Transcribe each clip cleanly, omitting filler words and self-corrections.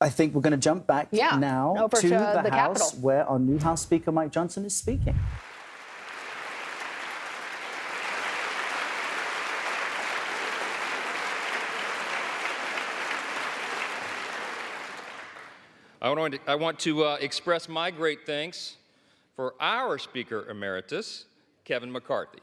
I think we're going to jump back now over to the House, Capitol, where our new House Speaker, Mike Johnson, is speaking. I want to express my great thanks for our Speaker Emeritus, Kevin McCarthy.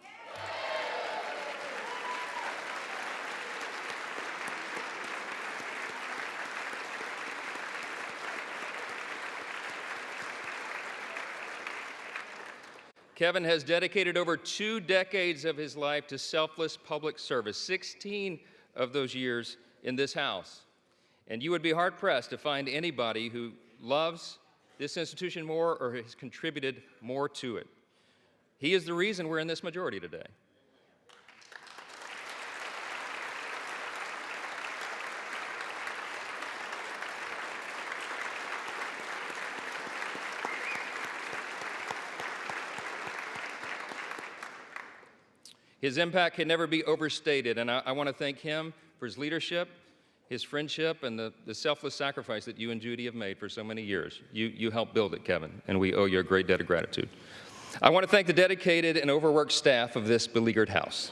Kevin has dedicated over 2 decades of his life to selfless public service, 16 of those years in this House. And you would be hard-pressed to find anybody who loves this institution more or has contributed more to it. He is the reason we're in this majority today. His impact can never be overstated, and I want to thank him for his leadership, his friendship, and the selfless sacrifice that you and Judy have made for so many years. You helped build it, Kevin, and we owe you a great debt of gratitude. I want to thank the dedicated and overworked staff of this beleaguered House.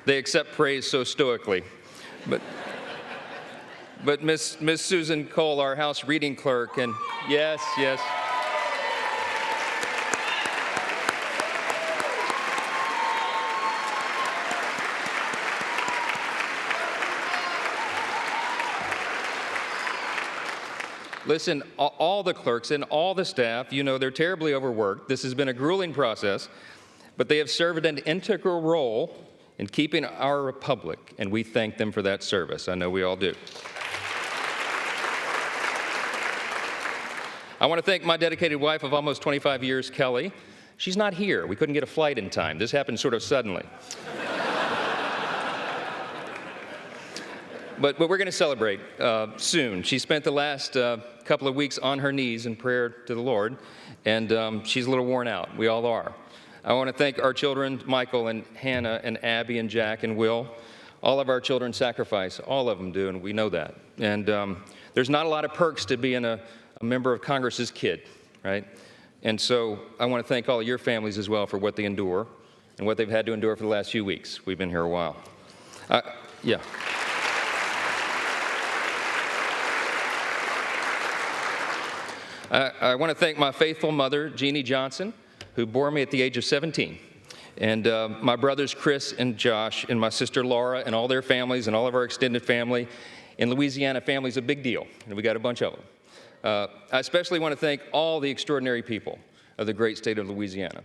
They accept praise so stoically. But Miss Susan Cole, our House reading clerk, and yes. Listen, all the clerks and all the staff, you know, they're terribly overworked. This has been a grueling process, but they have served an integral role in keeping our republic, and we thank them for that service. I know we all do. I want to thank my dedicated wife of almost 25 years, Kelly. She's not here. We couldn't get a flight in time. This happened sort of suddenly. But we're going to celebrate soon. She spent the last couple of weeks on her knees in prayer to the Lord, and she's a little worn out. We all are. I want to thank our children, Michael and Hannah and Abby and Jack and Will. All of our children sacrifice. All of them do, and we know that. And there's not a lot of perks to being a member of Congress's kid, right? And so I want to thank all of your families as well for what they endure and what they've had to endure for the last few weeks. We've been here a while. Yeah. I want to thank my faithful mother, Jeannie Johnson, who bore me at the age of 17, and my brothers Chris and Josh, and my sister Laura, and all their families, and all of our extended family. In Louisiana, family's a big deal, and we got a bunch of them. I especially want to thank all the extraordinary people of the great state of Louisiana.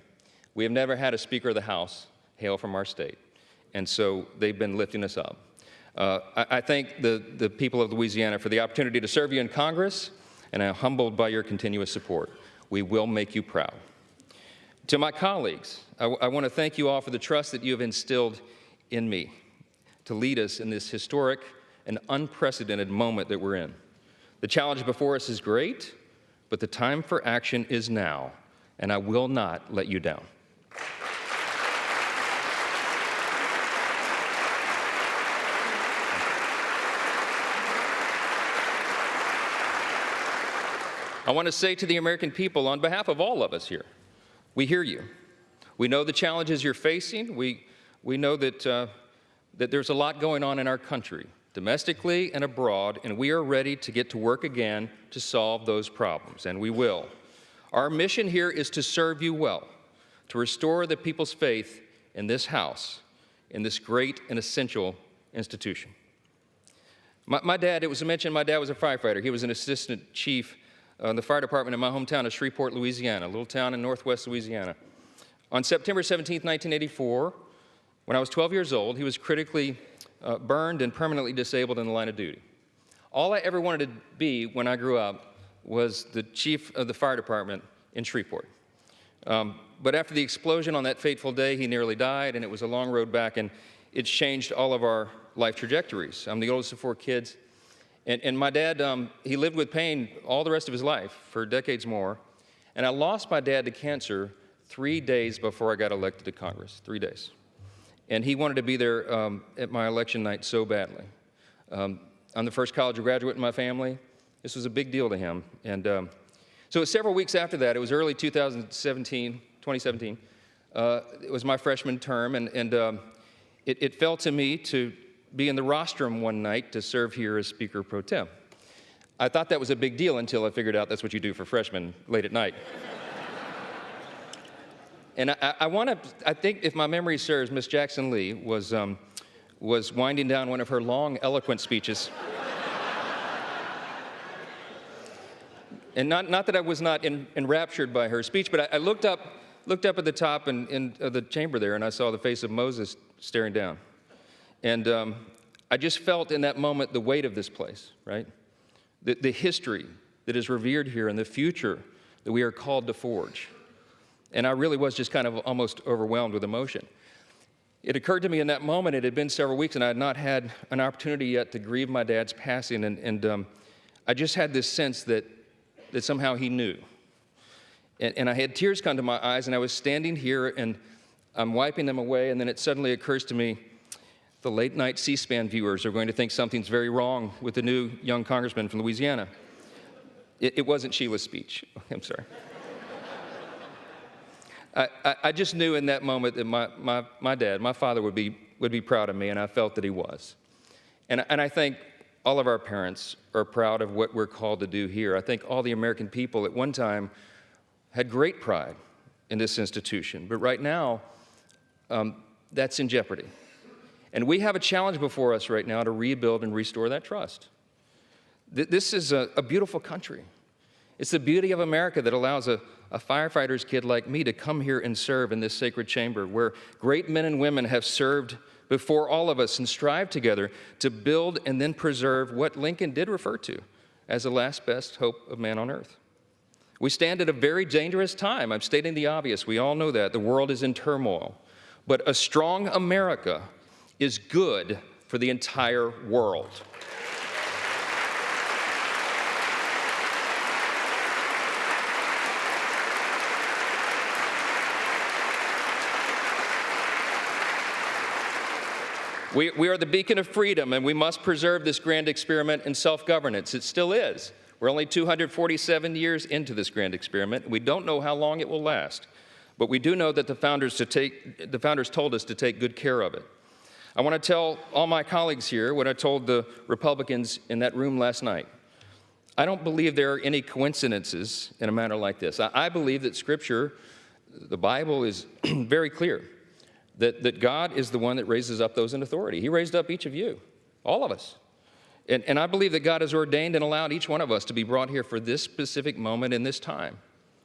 We have never had a Speaker of the House hail from our state, and so they've been lifting us up. I thank the people of Louisiana for the opportunity to serve you in Congress, and I'm humbled by your continuous support. We will make you proud. To my colleagues, I want to thank you all for the trust that you have instilled in me to lead us in this historic and unprecedented moment that we're in. The challenge before us is great, but the time for action is now, and I will not let you down. I want to say to the American people, on behalf of all of us here, we hear you. We know the challenges you're facing. We know that there's a lot going on in our country, domestically and abroad, and we are ready to get to work again to solve those problems, and we will. Our mission here is to serve you well, to restore the people's faith in this House, in this great and essential institution. My dad, it was mentioned, my dad was a firefighter. He was an assistant chief in the fire department in my hometown of Shreveport, Louisiana, a little town in northwest Louisiana. On September 17, 1984, when I was 12 years old, he was critically burned and permanently disabled in the line of duty. All I ever wanted to be when I grew up was the chief of the fire department in Shreveport. But after the explosion on that fateful day, he nearly died, and it was a long road back, and it's changed all of our life trajectories. I'm the oldest of 4 kids, And my dad, he lived with pain all the rest of his life for decades more. And I lost my dad to cancer 3 days before I got elected to Congress, 3 days. And he wanted to be there at my election night so badly. I'm the first college graduate in my family. This was a big deal to him. And so several weeks after that, it was early 2017. It was my freshman term, and it fell to me to be in the rostrum one night to serve here as Speaker Pro Tem. I thought that was a big deal until I figured out that's what you do for freshmen late at night. And I think if my memory serves, Miss Jackson Lee was winding down one of her long, eloquent speeches. And not that I was not enraptured by her speech, but I looked up at the top of the chamber there, and I saw the face of Moses staring down. And I just felt in that moment the weight of this place, right? The history that is revered here and the future that we are called to forge. And I really was just kind of almost overwhelmed with emotion. It occurred to me in that moment, it had been several weeks, and I had not had an opportunity yet to grieve my dad's passing, and I just had this sense that somehow he knew. And I had tears come to my eyes, and I was standing here, and I'm wiping them away, and then it suddenly occurs to me, the late-night C-SPAN viewers are going to think something's very wrong with the new young congressman from Louisiana. It wasn't Sheila's speech. I'm sorry. I just knew in that moment that my dad, my father, would be proud of me, and I felt that he was. And I think all of our parents are proud of what we're called to do here. I think all the American people at one time had great pride in this institution, but right now, that's in jeopardy. And we have a challenge before us right now to rebuild and restore that trust. This is a beautiful country. It's the beauty of America that allows a firefighter's kid like me to come here and serve in this sacred chamber where great men and women have served before all of us and strive together to build and then preserve what Lincoln did refer to as the last best hope of man on earth. We stand at a very dangerous time. I'm stating the obvious. We all know that. The world is in turmoil. But a strong America is good for the entire world. We are the beacon of freedom, and we must preserve this grand experiment in self-governance. It still is. We're only 247 years into this grand experiment. We don't know how long it will last, but we do know that the founders told us to take good care of it. I want to tell all my colleagues here what I told the Republicans in that room last night. I don't believe there are any coincidences in a matter like this. I believe that Scripture, the Bible, is very clear. That God is the one that raises up those in authority. He raised up each of you, all of us. And I believe that God has ordained and allowed each one of us to be brought here for this specific moment in this time.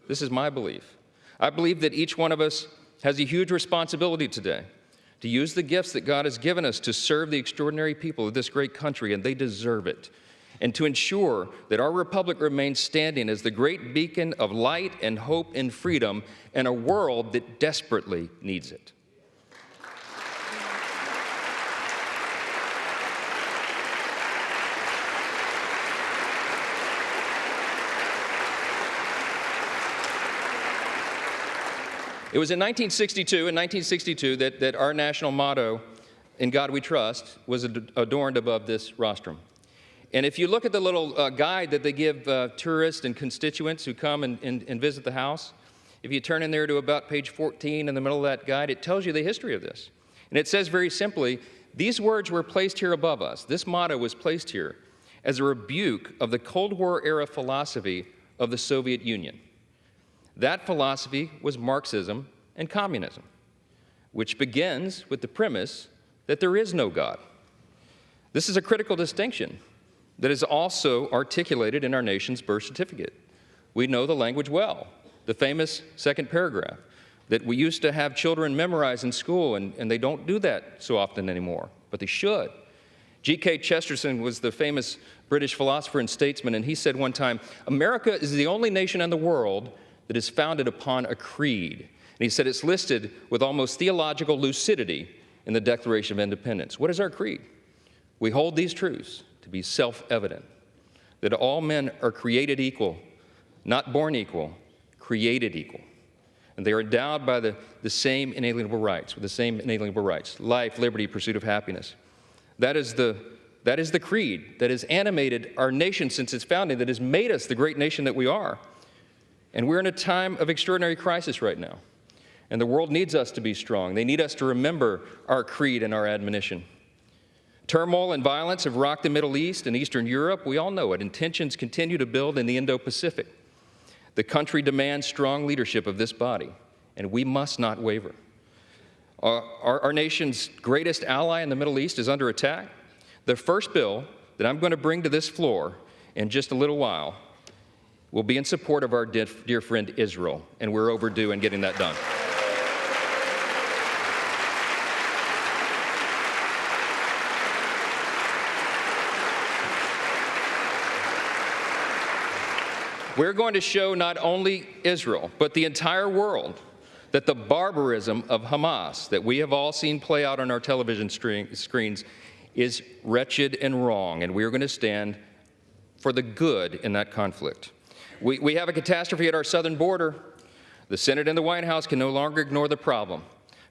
This is my belief. I believe that each one of us has a huge responsibility today to use the gifts that God has given us to serve the extraordinary people of this great country, and they deserve it. And to ensure that our republic remains standing as the great beacon of light and hope and freedom in a world that desperately needs it. It was in 1962 that our national motto, "In God We Trust," was adorned above this rostrum. And if you look at the little guide that they give tourists and constituents who come and visit the house, if you turn in there to about page 14 in the middle of that guide, it tells you the history of this. And it says very simply, these words were placed here above us. This motto was placed here as a rebuke of the Cold War era philosophy of the Soviet Union. That philosophy was Marxism and communism, which begins with the premise that there is no God. This is a critical distinction that is also articulated in our nation's birth certificate. We know the language well, the famous second paragraph that we used to have children memorize in school, and they don't do that so often anymore, but they should. G.K. Chesterton was the famous British philosopher and statesman, and he said one time, "America is the only nation in the world that is founded upon a creed." And he said it's listed with almost theological lucidity in the Declaration of Independence. What is our creed? We hold these truths to be self-evident. that all men are created equal, not born equal, created equal. And they are endowed by the same inalienable rights, with the same inalienable rights: life, liberty, pursuit of happiness. That is the creed that has animated our nation since its founding, that has made us the great nation that we are. And we're in a time of extraordinary crisis right now. And the world needs us to be strong. They need us to remember our creed and our admonition. Turmoil and violence have rocked the Middle East and Eastern Europe. We all know it. And tensions continue to build in the Indo-Pacific. The country demands strong leadership of this body, and we must not waver. Our nation's greatest ally in the Middle East is under attack. The first bill that I'm going to bring to this floor in just a little while will be in support of our dear friend Israel, and we're overdue in getting that done. We're going to show not only Israel, but the entire world, that the barbarism of Hamas that we have all seen play out on our television screens is wretched and wrong, and we are going to stand for the good in that conflict. We have a catastrophe at our southern border. The Senate and the White House can no longer ignore the problem.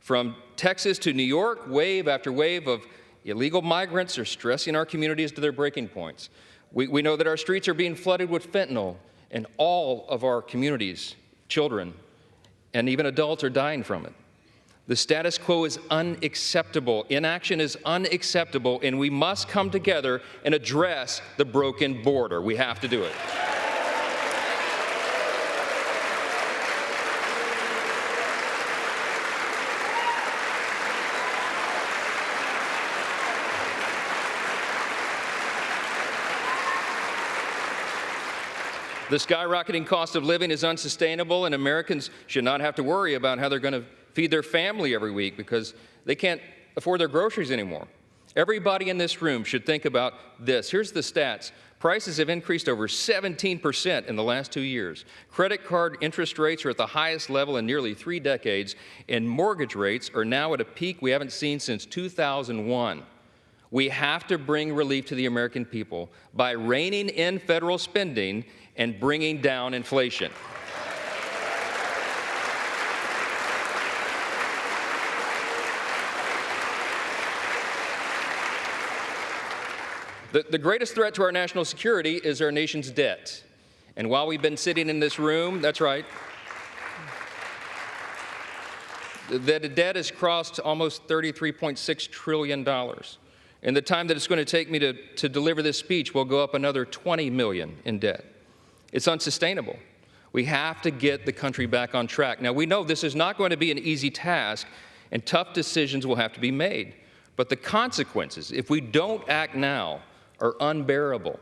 From Texas to New York, wave after wave of illegal migrants are stressing our communities to their breaking points. We know that our streets are being flooded with fentanyl, and all of our communities, children, and even adults are dying from it. The status quo is unacceptable. Inaction is unacceptable, and we must come together and address the broken border. We have to do it. The skyrocketing cost of living is unsustainable, and Americans should not have to worry about how they're going to feed their family every week because they can't afford their groceries anymore. Everybody in this room should think about this. Here's the stats. Prices have increased over 17% in the last 2 years. Credit card interest rates are at the highest level in nearly 3 decades, and mortgage rates are now at a peak we haven't seen since 2001. We have to bring relief to the American people by reining in federal spending and bringing down inflation. The greatest threat to our national security is our nation's debt. And while we've been sitting in this room, that's right, the debt has crossed almost $33.6 trillion. In the time that it's going to take me to deliver this speech, we'll go up another $20 million in debt. It's unsustainable. We have to get the country back on track. Now, we know this is not going to be an easy task, and tough decisions will have to be made. But the consequences, if we don't act now, are unbearable.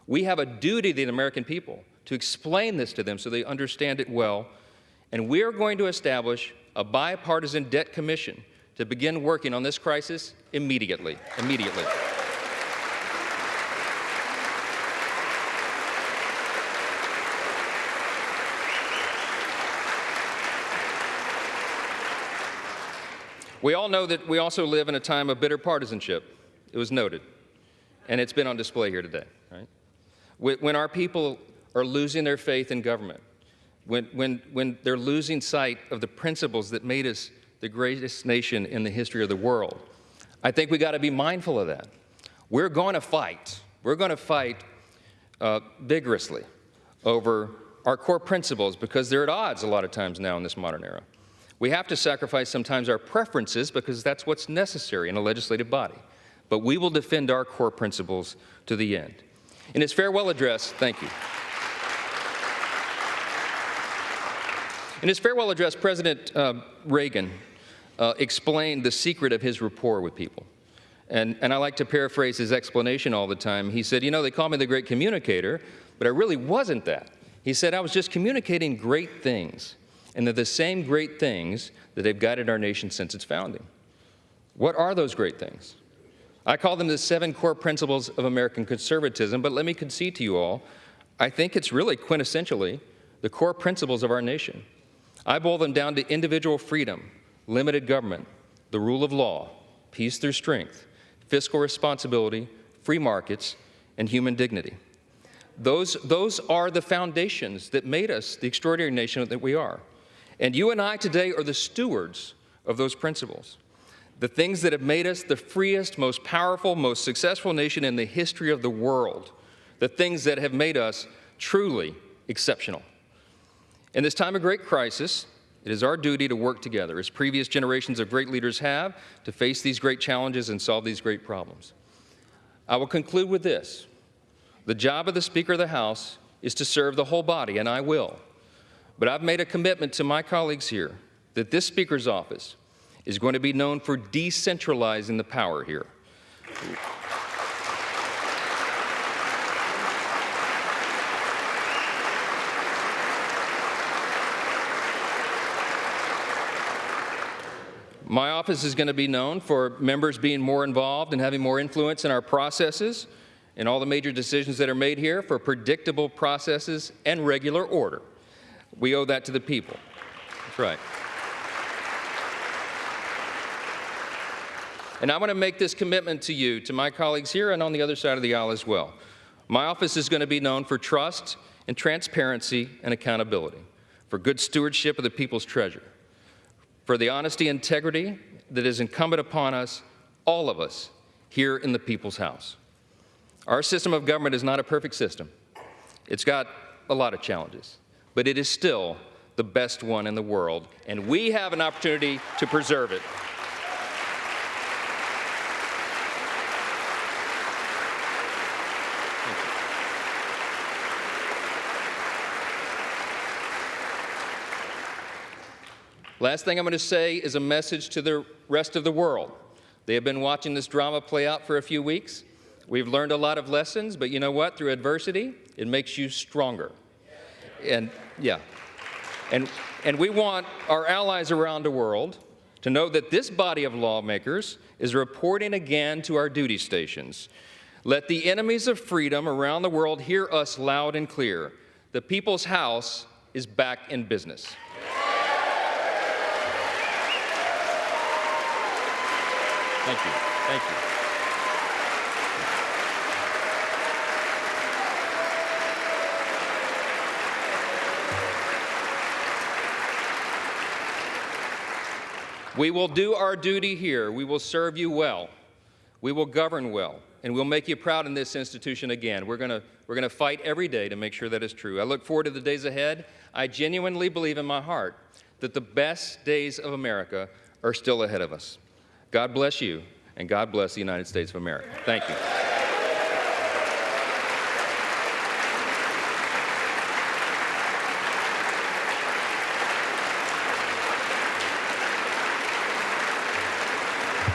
We have a duty to the American people to explain this to them so they understand it well. And we are going to establish a bipartisan debt commission to begin working on this crisis immediately. We all know that we also live in a time of bitter partisanship. It was noted, and it's been on display here today, right? When our people are losing their faith in government, when they're losing sight of the principles that made us the greatest nation in the history of the world, I think we got to be mindful of that. We're going to fight. We're going to fight vigorously over our core principles because they're at odds a lot of times now in this modern era. We have to sacrifice sometimes our preferences because that's what's necessary in a legislative body. But we will defend our core principles to the end. In his farewell address, thank you. In his farewell address, President Reagan explained the secret of his rapport with people. And I like to paraphrase his explanation all the time. He said, you know, they call me the great communicator, but I really wasn't that. He said, I was just communicating great things. And they're the same great things that have guided our nation since its founding. What are those great things? I call them the 7 core principles of American conservatism, but let me concede to you all, I think it's really quintessentially the core principles of our nation. I boil them down to individual freedom, limited government, the rule of law, peace through strength, fiscal responsibility, free markets, and human dignity. Those are the foundations that made us the extraordinary nation that we are. And you and I today are the stewards of those principles, the things that have made us the freest, most powerful, most successful nation in the history of the world, the things that have made us truly exceptional. In this time of great crisis, it is our duty to work together, as previous generations of great leaders have, to face these great challenges and solve these great problems. I will conclude with this. The job of the Speaker of the House is to serve the whole body, and I will. But I've made a commitment to my colleagues here that this Speaker's office is going to be known for decentralizing the power here. My office is going to be known for members being more involved and having more influence in our processes and all the major decisions that are made here, for predictable processes and regular order. We owe that to the people. That's right. And I want to make this commitment to you, to my colleagues here and on the other side of the aisle as well. My office is going to be known for trust and transparency and accountability, for good stewardship of the people's treasure, for the honesty and integrity that is incumbent upon us, all of us, here in the People's House. Our system of government is not a perfect system. It's got a lot of challenges, but it is still the best one in the world, and we have an opportunity to preserve it. Last thing I'm going to say is a message to the rest of the world. They have been watching this drama play out for a few weeks. We've learned a lot of lessons, but you know what? Through adversity, it makes you stronger. And we want our allies around the world to know that this body of lawmakers is reporting again to our duty stations. Let the enemies of freedom around the world hear us loud and clear. The People's House is back in business. Thank you. Thank you. We will do our duty here. We will serve you well. We will govern well, and we'll make you proud in this institution again. We're going to fight every day to make sure that is true. I look forward to the days ahead. I genuinely believe in my heart that the best days of America are still ahead of us. God bless you, and God bless the United States of America. Thank you.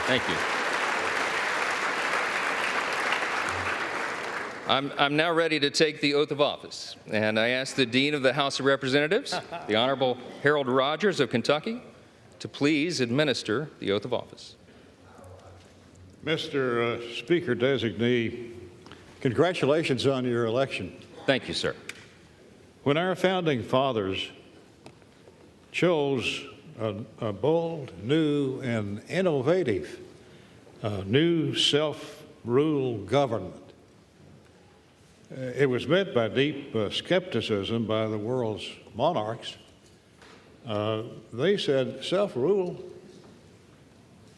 Thank you. I'm now ready to take the oath of office, and I ask the Dean of the House of Representatives, the Honorable Harold Rogers of Kentucky, to please administer the oath of office. Mr. Speaker-designee, congratulations on your election. Thank you, sir. When our founding fathers chose a bold, new, and innovative new self-rule government, it was met by deep skepticism by the world's monarchs. They said self-rule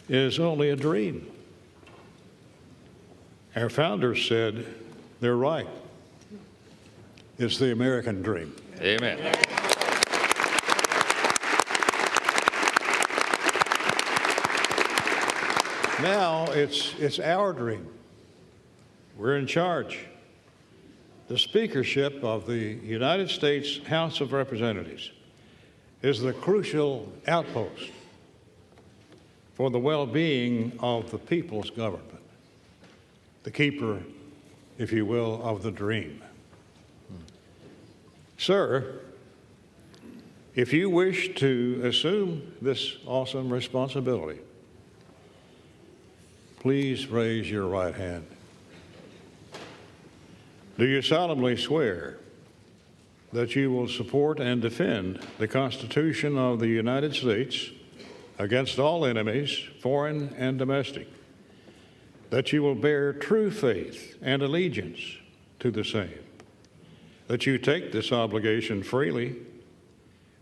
is only a dream. Our founders said they're right. It's the American dream. Amen. Now it's our dream. We're in charge. The speakership of the United States House of Representatives is the crucial outpost for the well-being of the people's government, the keeper, if you will, of the dream. Sir, if you wish to assume this awesome responsibility, please raise your right hand. Do you solemnly swear that you will support and defend the Constitution of the United States against all enemies, foreign and domestic, that you will bear true faith and allegiance to the same, that you take this obligation freely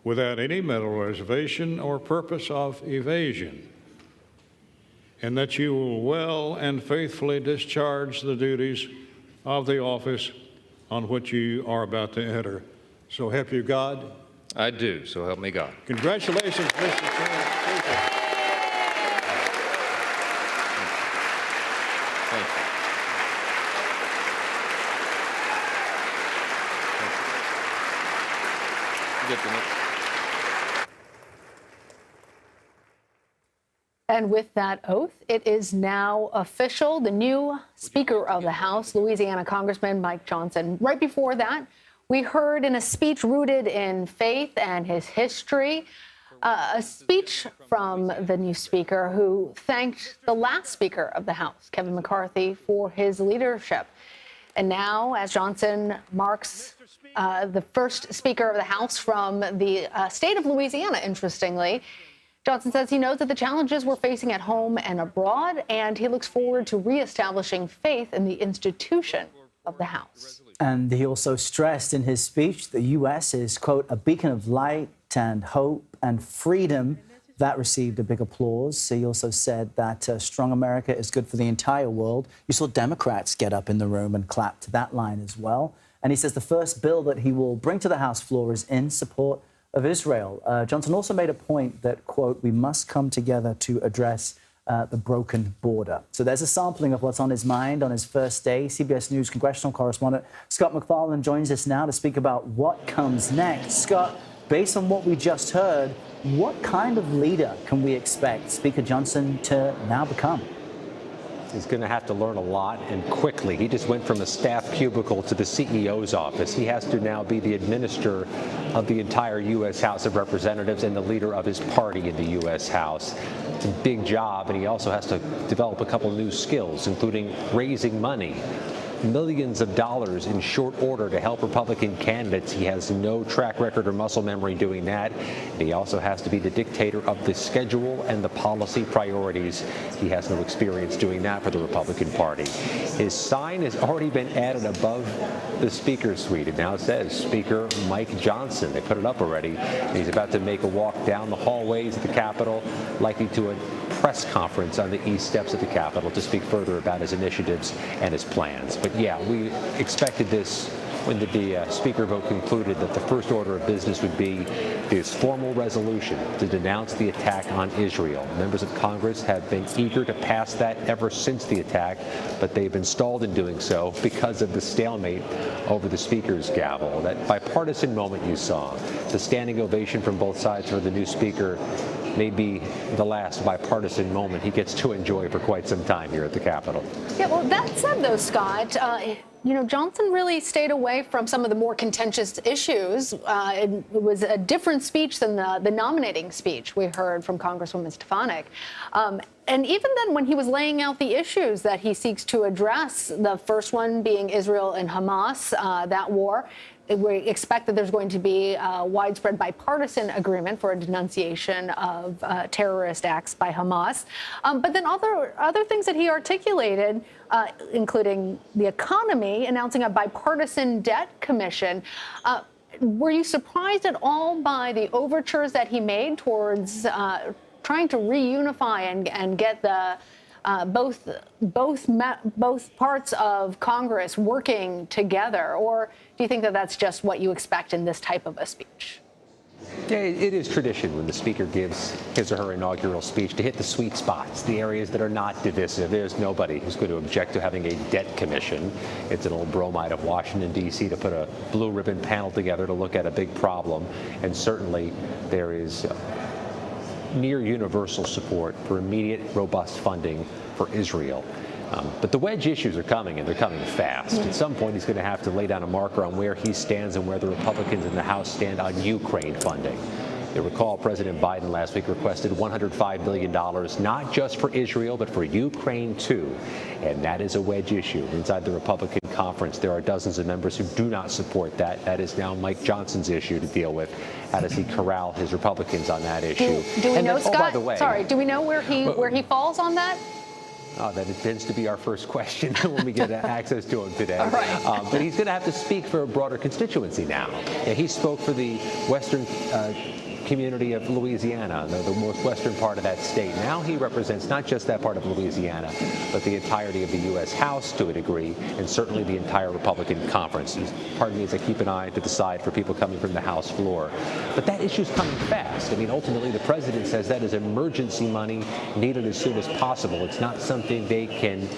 without any mental reservation or purpose of evasion, and that you will well and faithfully discharge the duties of the office on which you are about to enter. So help you God? I do, so help me God. Congratulations, Mr. Speaker. Thank you. Get the next. And with that oath, it is now official. The new Speaker of the House, Louisiana Congressman Mike Johnson. Right before that, we heard in a speech rooted in faith and his history, a speech from the new Speaker who thanked the last Speaker of the House, Kevin McCarthy, for his leadership. And now, as Johnson marks the first Speaker of the House from the state of Louisiana, interestingly, Johnson says he knows that the challenges we're facing at home and abroad, and he looks forward to reestablishing faith in the institution of the House. And he also stressed in his speech the U.S. is, quote, a beacon of light and hope and freedom. That received a big applause. He also said that strong America is good for the entire world. You saw Democrats get up in the room and clap to that line as well. And he says the first bill that he will bring to the House floor is in support of Israel. Johnson also made a point that, quote, we must come together to address the broken border. So there's a sampling of what's on his mind on his first day. CBS News congressional correspondent Scott MacFarlane joins us now to speak about what comes next. Scott, based on what we just heard, what kind of leader can we expect Speaker Johnson to now become? He's going to have to learn a lot and quickly. He just went from a staff cubicle to the CEO's office. He has to now be the administrator of the entire U.S. House of Representatives and the leader of his party in the U.S. House. It's a big job, and he also has to develop a couple of new skills, including raising money. Millions of dollars in short order to help Republican candidates. He has no track record or muscle memory doing that. And he also has to be the dictator of the schedule and the policy priorities. He has no experience doing that for the Republican Party. His sign has already been added above the Speaker's suite. It now says Speaker Mike Johnson. They put it up already. And he's about to make a walk down the hallways of the Capitol, likely to a press conference on the east steps of the Capitol to speak further about his initiatives and his plans. But yeah, we expected this when the Speaker vote concluded, that the first order of business would be this formal resolution to denounce the attack on Israel. Members of Congress have been eager to pass that ever since the attack, but they've been stalled in doing so because of the stalemate over the Speaker's gavel. That bipartisan moment you saw, the standing ovation from both sides for the new Speaker, may be the last bipartisan moment he gets to enjoy for quite some time here at the Capitol. Yeah, well, that said, though, Scott, Johnson really stayed away from some of the more contentious issues. It was a different speech than the nominating speech we heard from Congresswoman Stefanik. And even then, when he was laying out the issues that he seeks to address, the first one being Israel and Hamas, that war, we expect that there's going to be a widespread bipartisan agreement for a denunciation of terrorist acts by Hamas. But then other things that he articulated, including the economy, announcing a bipartisan debt commission. Were you surprised at all by the overtures that he made towards trying to reunify and get the both parts of Congress working together, or do you think that that's just what you expect in this type of a speech? Yeah, it is tradition when the Speaker gives his or her inaugural speech to hit the sweet spots, the areas that are not divisive. There's nobody who's going to object to having a debt commission. It's an old bromide of Washington, D.C. to put a blue ribbon panel together to look at a big problem. And certainly there is near universal support for immediate, robust funding for Israel. But the wedge issues are coming, and they're coming fast. At some point, he's going to have to lay down a marker on where he stands and where the Republicans in the House stand on Ukraine funding. You recall President Biden last week requested $105 billion, not just for Israel, but for Ukraine, too. And that is a wedge issue. Inside the Republican conference, there are dozens of members who do not support that. That is now Mike Johnson's issue to deal with. How does he corral his Republicans on that issue? Do we know, then, Scott? by the way, sorry, do we know where he falls on that? That tends to be our first question when we get access to him today. All right. But he's going to have to speak for a broader constituency now. Yeah, he spoke for the western community of Louisiana, the most western part of that state. Now he represents not just that part of Louisiana, but the entirety of the U.S. House to a degree, and certainly the entire Republican conference. Pardon me as I keep an eye to the side for people coming from the House floor. But that issue's coming fast. I mean, ultimately, the president says that is emergency money needed as soon as possible. It's not something they can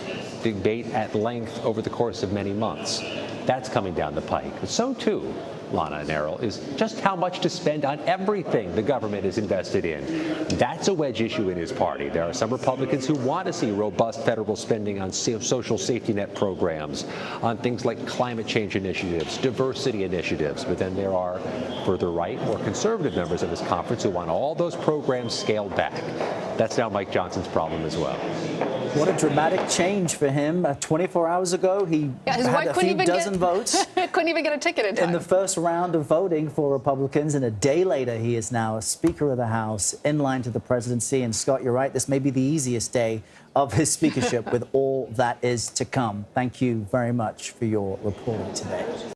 debate at length over the course of many months. That's coming down the pike. But so, too, Lana and Errol, is just how much to spend on everything the government is invested in. That's a wedge issue in his party. There are some Republicans who want to see robust federal spending on social safety net programs, on things like climate change initiatives, diversity initiatives. But then there are further right, more conservative members of his conference who want all those programs scaled back. That's now Mike Johnson's problem as well. What a dramatic change for him. 24 hours ago, he his had wife a couldn't few even dozen votes couldn't even get a ticket in time. in the first round of voting for Republicans, and a day later, he is now a Speaker of the House in line to the presidency. And Scott, you're right, this may be the easiest day of his speakership with all that is to come. Thank you very much for your reporting today.